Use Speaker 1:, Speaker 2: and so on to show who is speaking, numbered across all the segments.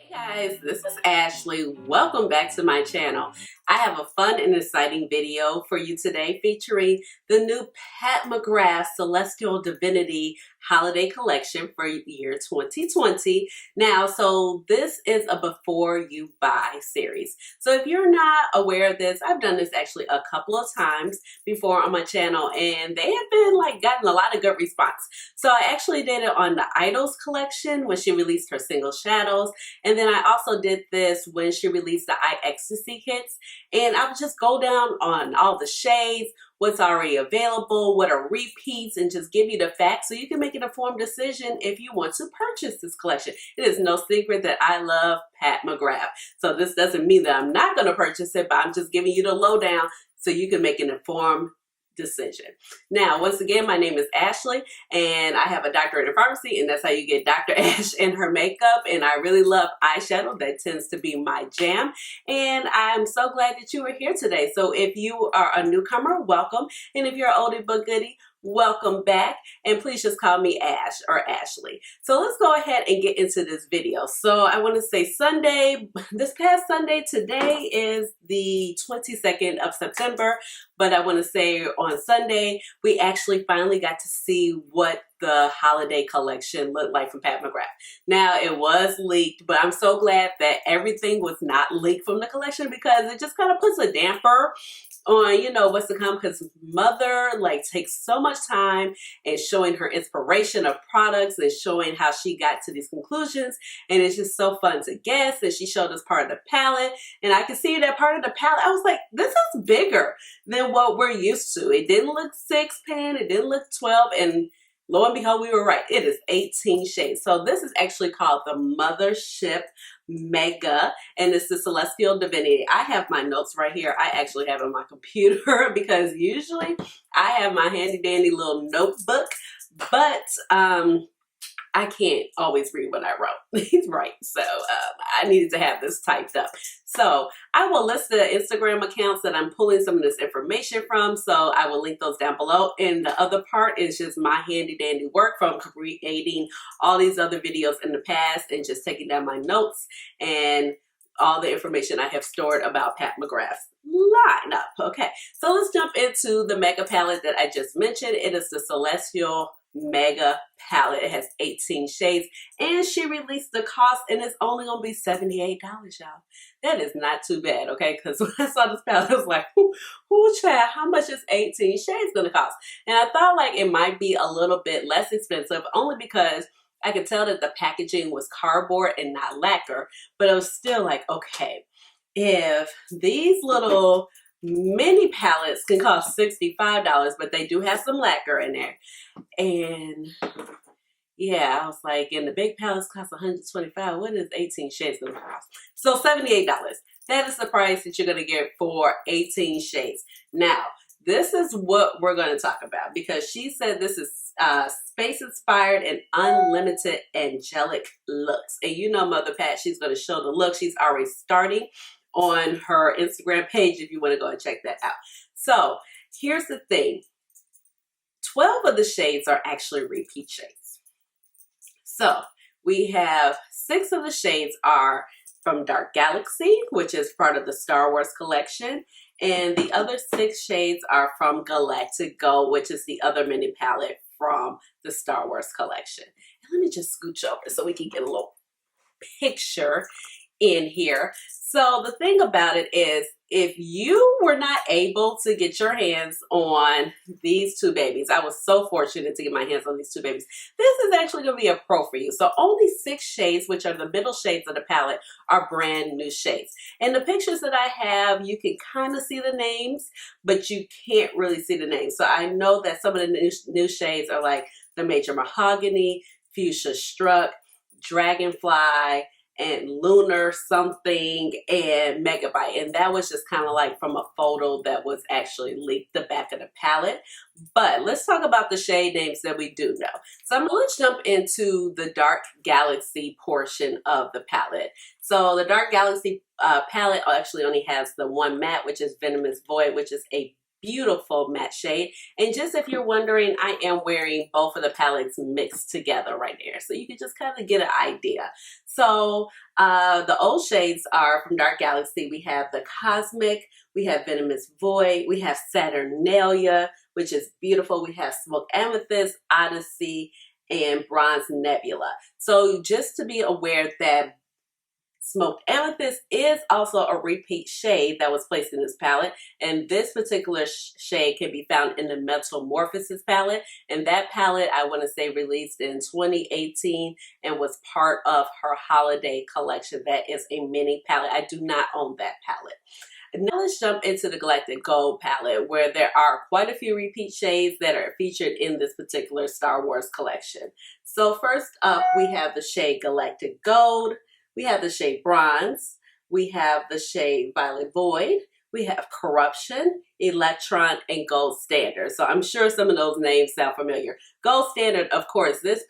Speaker 1: Hey guys, this is Ashley. Welcome back to my channel. I have a fun and exciting video for you today featuring the new Pat McGrath Celestial Divinity Holiday Collection for year 2020. Now, so this is a before you buy series. So if you're not aware of this, I've done this actually a couple of times before on my channel and they have been gotten a lot of good response. So I actually did it on the Idols collection when she released her single shadows. And then I also did this when she released the Eye Ecstasy kits. And I would just go down on all the shades, what's already available, what are repeats, and just give you the facts so you can make an informed decision if you want to purchase this collection. It is no secret that I love Pat McGrath. So this doesn't mean that I'm not going to purchase it, but I'm just giving you the lowdown so you can make an informed decision. Now, once again, my name is Ashley and I have a doctorate in pharmacy, and that's how you get Dr. Ash in her makeup. And I really love eyeshadow. That tends to be my jam. And I'm so glad that you are here today. So if you are a newcomer, welcome. And if you're an oldie but goodie, welcome back, and please just call me Ash or Ashley. So let's go ahead and get into this video. So I want to say Sunday, this past Sunday, today is the 22nd of September, but I want to say on Sunday, we actually finally got to see what the holiday collection looked like from Pat McGrath. Now, it was leaked, but I'm so glad that everything was not leaked from the collection because it just kind of puts a damper on, you know, what's to come, because Mother takes so much time in showing her inspiration of products and showing how she got to these conclusions, and it's just so fun to guess. And she showed us part of the palette, and I could see that part of the palette. I was like, this is bigger than what we're used to. It didn't look 6-pan, it didn't look 12, and lo and behold, we were right. It is 18 shades. So this is actually called the MTHSHP Mega, and it's the Celestial Divinity. I have my notes right here. I actually have it on my computer because usually I have my handy dandy little notebook, but I can't always read what I wrote. He's right. So I needed to have this typed up. So I will list the Instagram accounts that I'm pulling some of this information from. So I will link those down below. And the other part is just my handy dandy work from creating all these other videos in the past and just taking down my notes and all the information I have stored about Pat McGrath's lineup. Okay, so let's jump into the Mega palette that I just mentioned. It is the Celestial Mega palette. It has 18 shades, and she released the cost, and it's only gonna be $78, y'all. That is not too bad, okay? Because when I saw this palette, I was like, who child, how much is 18 shades gonna cost? And I thought it might be a little bit less expensive, only because I could tell that the packaging was cardboard and not lacquer, but it was still okay, if these little mini palettes can cost $65, but they do have some lacquer in there. And yeah, I was like, and the big palettes cost $125. What is 18 shades gonna cost? So $78. That is the price that you're gonna get for 18 shades. Now, this is what we're going to talk about, because she said this is space inspired and unlimited angelic looks. And you know Mother Pat, she's going to show the look. She's already starting on her Instagram page if you want to go and check that out. So here's the thing. 12 of the shades are actually repeat shades. So we have 6 of the shades are from Dark Galaxy, which is part of the Star Wars collection. And the other 6 shades are from Galactic Go, which is the other mini palette from the Star Wars collection. And let me just scooch over so we can get a little picture in here. So the thing about it is, if you were not able to get your hands on these 2 babies, I was so fortunate to get my hands on these 2 babies. This is actually going to be a pro for you. So only 6 shades, which are the middle shades of the palette, are brand new shades. And the pictures that I have, you can kind of see the names, but you can't really see the names. So I know that some of the new shades are like the Major Mahogany, Fuchsia Struck, Dragonfly, and Lunar something, and Megabyte. And that was just kind of from a photo that was actually leaked, the back of the palette. But let's talk about the shade names that we do know. So let's jump into the Dark Galaxy portion of the palette. So the Dark Galaxy palette actually only has the one matte, which is Venomous Void, which is a beautiful matte shade. And just if you're wondering, I am wearing both of the palettes mixed together right there, so you can just kind of get an idea. So the old shades are from Dark Galaxy. We have the Cosmic, we have Venomous Void, we have Saturnalia, which is beautiful. We have Smoke Amethyst, Odyssey, and Bronze Nebula. So just to be aware that Smoked Amethyst is also a repeat shade that was placed in this palette, and this particular shade can be found in the Metamorphosis palette, and that palette I want to say released in 2018 and was part of her holiday collection. That is a mini palette. I do not own that palette. Now let's jump into the Galactic Gold palette, where there are quite a few repeat shades that are featured in this particular Star Wars collection. So first up, we have the shade Galactic Gold. We have the shade Bronze, we have the shade Violet Void, we have Corruption, Electron, and Gold Standard. So I'm sure some of those names sound familiar. Gold Standard, of course, this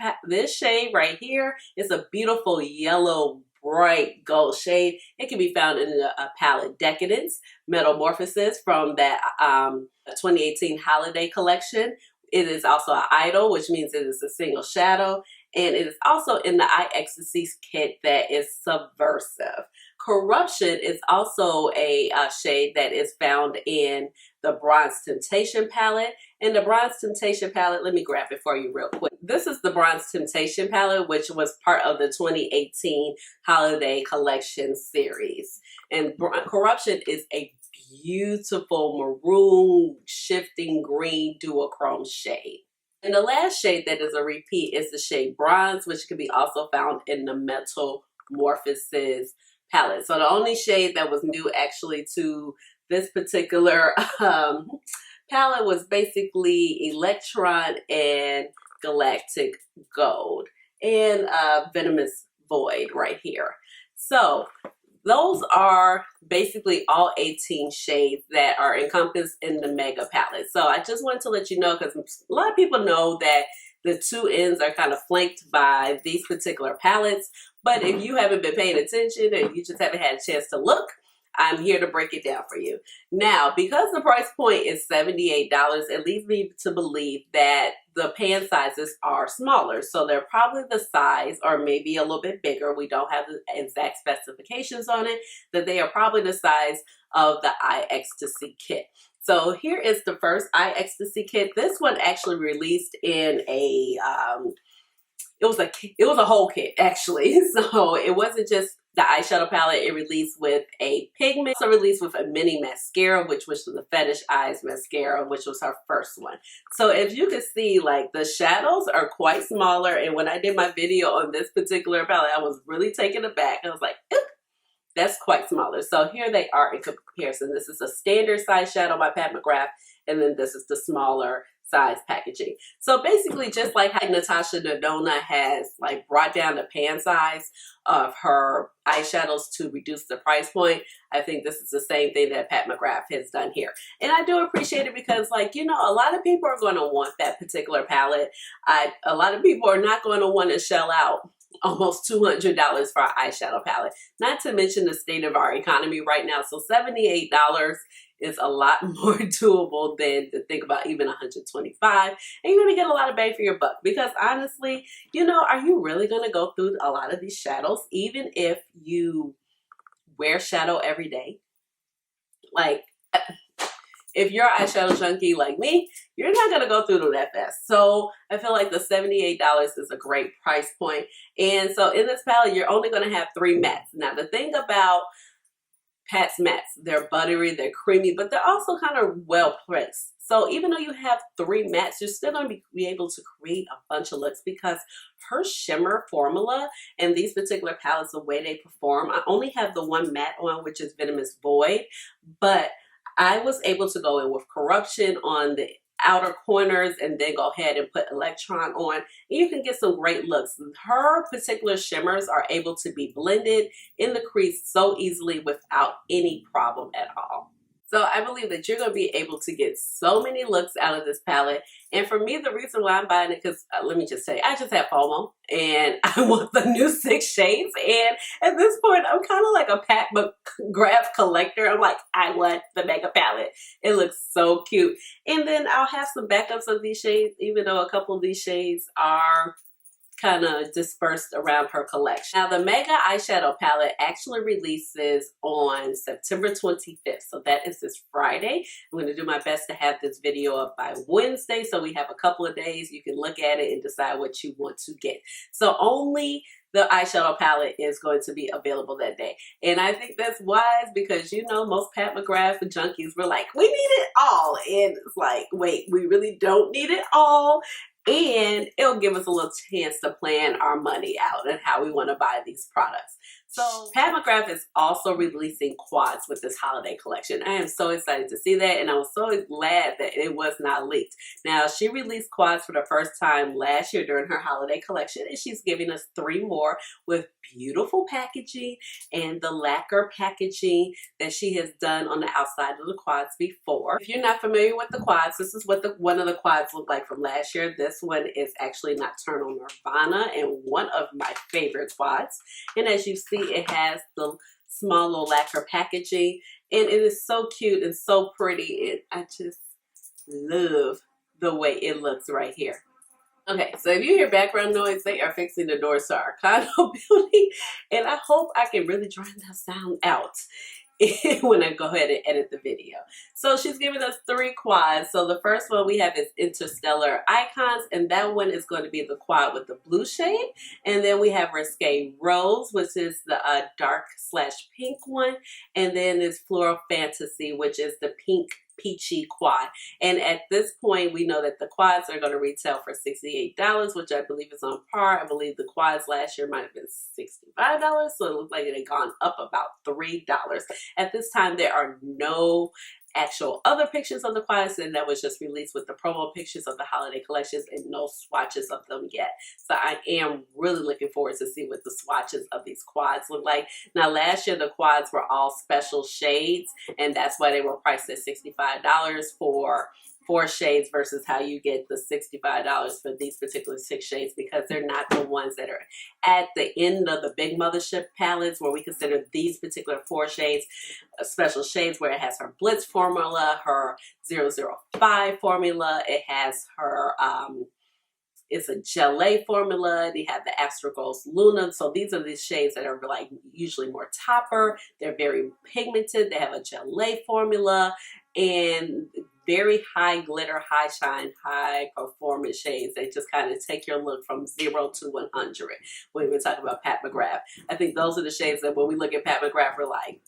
Speaker 1: shade right here is a beautiful yellow, bright gold shade. It can be found in the palette Decadence, Metamorphosis from that 2018 holiday collection. It is also an idol, which means it is a single shadow. And it is also in the Eye Ecstasy kit that is Subversive. Corruption is also a shade that is found in the Bronze Temptation palette. And the Bronze Temptation palette, let me grab it for you real quick. This is the Bronze Temptation palette, which was part of the 2018 Holiday Collection series. And Corruption is a beautiful maroon shifting green duochrome shade. And the last shade that is a repeat is the shade Bronze, which can be also found in the Metamorphosis palette. So the only shade that was new actually to this particular palette was basically Electron and Galactic Gold and Venomous Void right here. So those are basically all 18 shades that are encompassed in the Mega palette. So I just wanted to let you know, because a lot of people know that the two ends are kind of flanked by these particular palettes. But if you haven't been paying attention and you just haven't had a chance to look, I'm here to break it down for you. Now, because the price point is $78, it leads me to believe that the pan sizes are smaller. So they're probably the size, or maybe a little bit bigger. We don't have the exact specifications on it, that they are probably the size of the Eye Ecstasy kit. So here is the first Eye Ecstasy kit. This one actually released in a, it was a whole kit actually. So it wasn't just the eyeshadow palette. It released with a pigment, also released with a mini mascara, which was the Fetish Eyes mascara, which was her first one. So as you can see, like, the shadows are quite smaller, and when I did my video on this particular palette, I was really taken aback. I was like, oop, that's quite smaller. So here they are in comparison. This is a standard size shadow by Pat McGrath, and then this is the smaller size packaging. So basically, just like how Natasha Denona has like brought down the pan size of her eyeshadows to reduce the price point, I think this is the same thing that Pat McGrath has done here. And I do appreciate it because, like, you know, a lot of people are going to want that particular palette. A lot of people are not going to want to shell out almost $200 for an eyeshadow palette, not to mention the state of our economy right now. So $78 is a lot more doable than to think about even $125, and you're going to get a lot of bang for your buck. Because honestly, you know, are you really going to go through a lot of these shadows even if you wear shadow every day? Like, if you're an eyeshadow junkie like me, you're not going to go through them that fast. So I feel like the $78 is a great price point. And so in this palette, you're only going to have 3 mattes. Now, the thing about Pat's mattes, they're buttery, they're creamy, but they're also kind of well pressed. So even though you have 3 mattes, you're still going to be able to create a bunch of looks, because her shimmer formula and these particular palettes, the way they perform, I only have the one matte on, which is Venomous Void, but I was able to go in with Corruption on the outer corners and then go ahead and put Electron on, and you can get some great looks. Her particular shimmers are able to be blended in the crease so easily without any problem at all. So I believe that you're going to be able to get so many looks out of this palette. And for me, the reason why I'm buying it, because let me just say, I just have FOMO and I want the new 6 shades. And at this point, I'm kind of like a Pat McGrath collector. I'm like, I want the Mega palette. It looks so cute. And then I'll have some backups of these shades, even though a couple of these shades are kind of dispersed around her collection. Now the Mega eyeshadow palette actually releases on September 25th. So that is this Friday. I'm going to do my best to have this video up by Wednesday. So we have a couple of days. You can look at it and decide what you want to get. So only the eyeshadow palette is going to be available that day. And I think that's wise because, you know, most Pat McGrath junkies were like, we need it all. And it's like, wait, we really don't need it all. And it'll give us a little chance to plan our money out and how we want to buy these products. So Pat McGrath is also releasing quads with this holiday collection. I am so excited to see that, and I was so glad that it was not leaked. Now, she released quads for the first time last year during her holiday collection, and she's giving us 3 more with beautiful packaging and the lacquer packaging that she has done on the outside of the quads before. If you're not familiar with the quads, this is what one of the quads looked like from last year. This one is actually Nocturnal Nirvana and one of my favorite quads. And as you see, it has the small little lacquer packaging, and it is so cute and so pretty, and I just love the way it looks right here. Okay, so if you hear background noise, they are fixing the doors to our condo building, and I hope I can really drown that sound out when I go ahead and edit the video. So she's giving us 3 quads. So the first one we have is Interstellar Icons, and that one is going to be the quad with the blue shade. And then we have Risque Rose, which is the dark/pink one. And then there's Floral Fantasy, which is the pink peachy quad. And at this point, we know that the quads are going to retail for $68, which I believe is on par. I believe the quads last year might have been $65, so it looks like it had gone up about $3. At this time, there are no actual other pictures of the quads, and that was just released with the promo pictures of the holiday collections and no swatches of them yet. So I am really looking forward to see what the swatches of these quads look like. Now last year the quads were all special shades, and that's why they were priced at $65 for 4 shades versus how you get the $65 for these particular 6 shades, because they're not the ones that are at the end of the big mothership palettes where we consider these particular 4 shades special shades, where it has her Blitz formula, her 005 formula, it has her it's a gelée formula. They have the Astro Ghost Luna. So these are these shades that are like usually more topper. They're very pigmented. They have a gelée formula and very high glitter, high shine, high performance shades. They just kind of take your look from 0 to 100 when we're talking about Pat McGrath. I think those are the shades that when we look at Pat McGrath, we're like,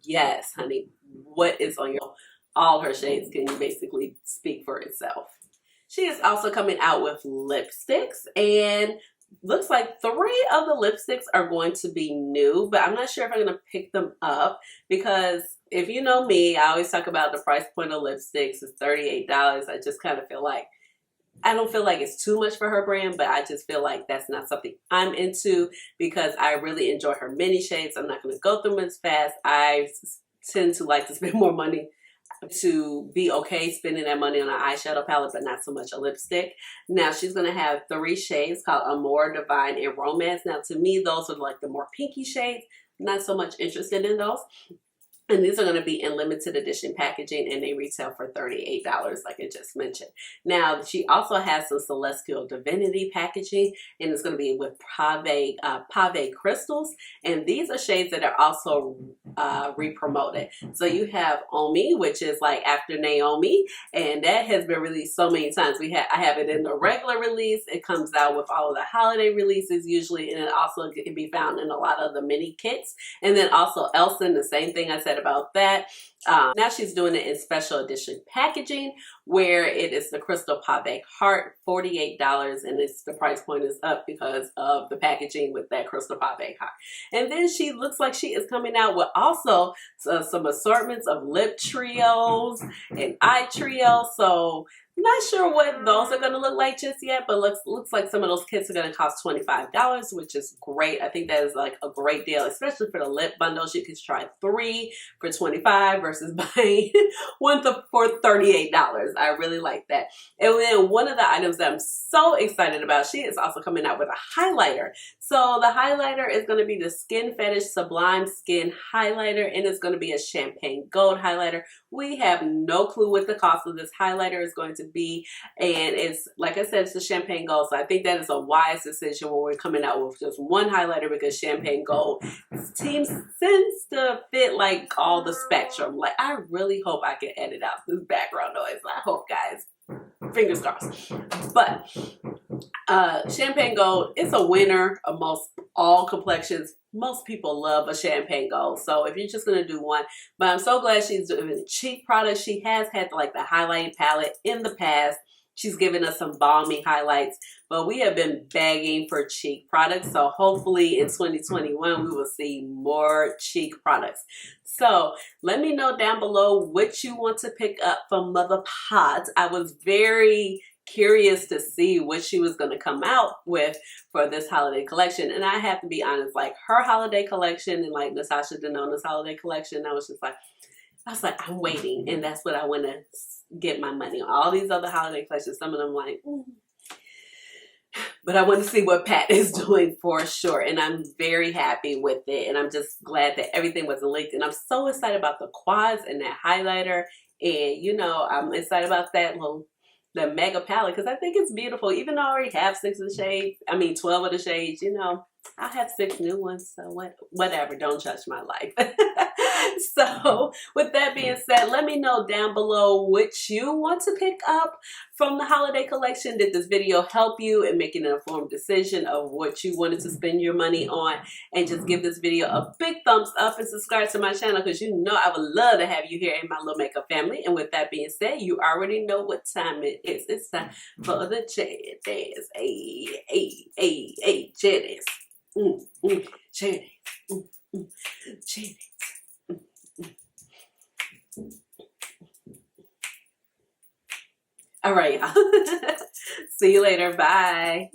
Speaker 1: yes, honey, what is on your, all her shades can basically speak for itself. She is also coming out with lipsticks, and looks like 3 of the lipsticks are going to be new, but I'm not sure if I'm going to pick them up, because if you know me, I always talk about the price point of lipsticks is $38. I just kind of feel like, I don't feel like it's too much for her brand, but I just feel like that's not something I'm into because I really enjoy her mini shades. I'm not going to go through them as fast. I tend to like to spend more money to be okay spending that money on an eyeshadow palette, but not so much a lipstick. Now she's going to have 3 shades called Amor, Divine, and Romance. Now to me, those are like the more pinky shades. Not so much interested in those. And these are going to be in limited edition packaging, and they retail for $38, like I just mentioned. Now, she also has some Celestial Divinity packaging, and it's going to be with Pave crystals. And these are shades that are also re-promoted. So you have Omi, which is like after Naomi, and that has been released so many times. I have it in the regular release. It comes out with all of the holiday releases usually, and it also can be found in a lot of the mini kits. And then also Elson, the same thing I said about that. Now she's doing it in special edition packaging where it is the Crystal Pave Heart, $48, and the price point is up because of the packaging with that Crystal Pave Heart. And then she looks like she is coming out with also some assortments of lip trios and eye trios. So not sure what those are going to look like just yet, but looks like some of those kits are going to cost $25, which is great. I think that is like a great deal, especially for the lip bundles. You can try 3 for $25 versus buying one for $38. I really like that. And then one of the items that I'm so excited about, she is also coming out with a highlighter. So the highlighter is going to be the Skin Fetish Sublime Skin Highlighter, and it's going to be a champagne gold highlighter. We have no clue what the cost of this highlighter is going to be, and it's, like I said, it's a champagne gold, so I think that is a wise decision when we're coming out with just one highlighter, because champagne gold seems to fit like all the spectrum. Like, I really hope I can edit out this background noise. I hope, guys. Fingers crossed. But champagne gold is a winner of most all complexions. Most people love a champagne gold. So if you're just going to do one, but I'm so glad she's doing cheap products. She has had like the highlighting palette in the past. She's given us some balmy highlights, but we have been begging for cheek products. So hopefully in 2021, we will see more cheek products. So let me know down below what you want to pick up from Mother Pods. I was very curious to see what she was going to come out with for this holiday collection. And I have to be honest, like her holiday collection and like Natasha Denona's holiday collection, I was like, I'm waiting. And that's what I want to get my money on. All these other holiday collections, some of them like, but I want to see what Pat is doing for sure. And I'm very happy with it. And I'm just glad that everything was leaked. And I'm so excited about the quads and that highlighter. And, you know, I'm excited about the Mega palette, because I think it's beautiful. Even though I already have 6 of the shades, 12 of the shades, you know, I have 6 new ones, so whatever, don't judge my life. So with that being said, let me know down below what you want to pick up from the holiday collection. Did this video help you in making an informed decision of what you wanted to spend your money on? And just give this video a big thumbs up and subscribe to my channel, because you know I would love to have you here in my little makeup family. And with that being said, you already know what time it is. It's time for the Cheddies. Hey, Cheddies. Cheddies. Cheddies. All right, y'all. See you later. Bye.